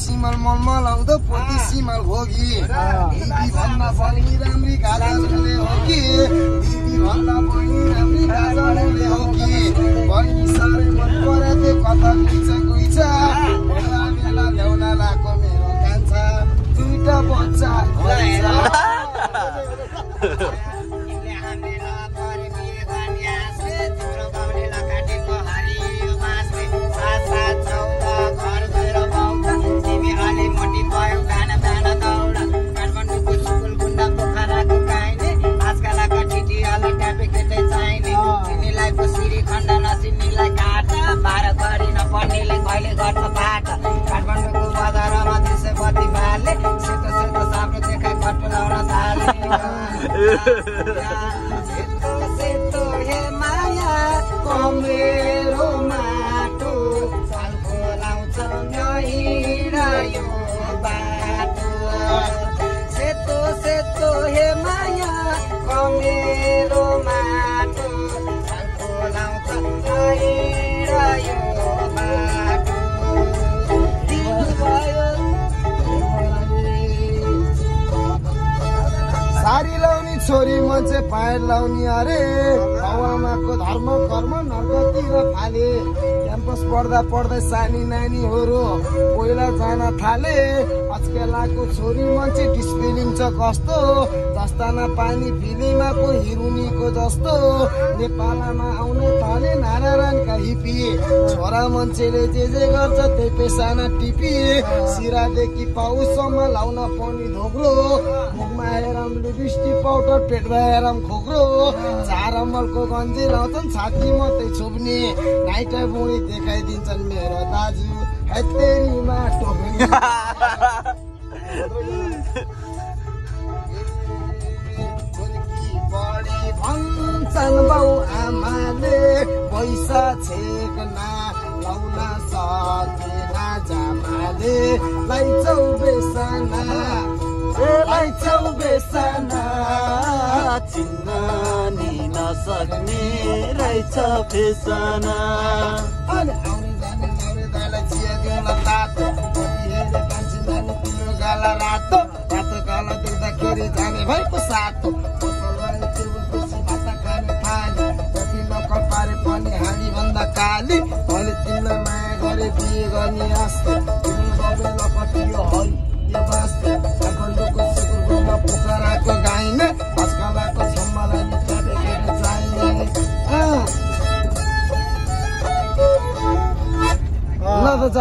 सिमल मलमलाउँदो पोती सिमल घोगी दिदी भन्दा बहिनी राम्री गाजलले हो कि दिदी भन्दा बहिनी राम्री गाजलले हो कि बहिनी साह्रै मन पराथे कता गुइछ बेला बेला ल्याउन लाको मेरो कान्छा दुईटा बच्चा काठमाडौँको बजारमा दिउँसोबत्ती बाल्ने सेतो सेतो साम्रो देखा घट्टो लाउन थाले सेतो सेतो हे माया कमेरो माटो सालको लाउँछ हिँडायो बाटो सेतो सेतो हे माया कमेरो माटो सालको लाउँछ हिँडायो बाटो सारी लाउने छोरी मान्छे पाएर लाउने अरे बाबुआमाको धर्म कर्म नर्कतिर फाले क्याम्पस पढ्दा पढ्दै सानी नानीहरू पहिला जान थाले अचकेलाको छोरी मान्छे डिस्पेलिङ छ कस्तो जस्ताना पानी फिलिमाको हिरुनीको जस्तो नेपालमा आउने थाले नारायणका हिपी छोरा मान्छेले जे गर्छ त्यही पेसाना टिपी सिरादेखि पाउसम्म लाउन पर्ने धोक्रो मुखमा हेरम लिपस्टिक पाउडर पेटमा हेरम खोक्रो चार अमलको गन्जी लाउँछन् छाती मात्रै छोप्ने नाइटा बुढी देखाइदिन्छन् मेरो दाजु हेतेरीमा टोक्ने बढी भन्छन् बाउ आमाले पैसा छेक्ना लाउन सकेन जामाले लाइचौ बेसना चिन्न नि नसक्ने रहेछ फेसना आउने जाने नौरे दाइलाई चिया दिउन तातो हेरे कान्छी नानी तिम्रो गाला रातो रातो गाला देख्दाखेरि जाने भएको सातो पसलवाले टेबल कुर्सी भात खाने थाली जति नकल पारे पनि हाली भन्दा काली मैले तिमीलाई माया गरे बिहे गर्ने आस्ते तिम्रो बाबे लपटियो हरि त्यो बास्ते काठमाडौँको सुकुरगुमा पोखराको गाइने आजकलको छम्मालाई नित्य देखेर चाहिने ल त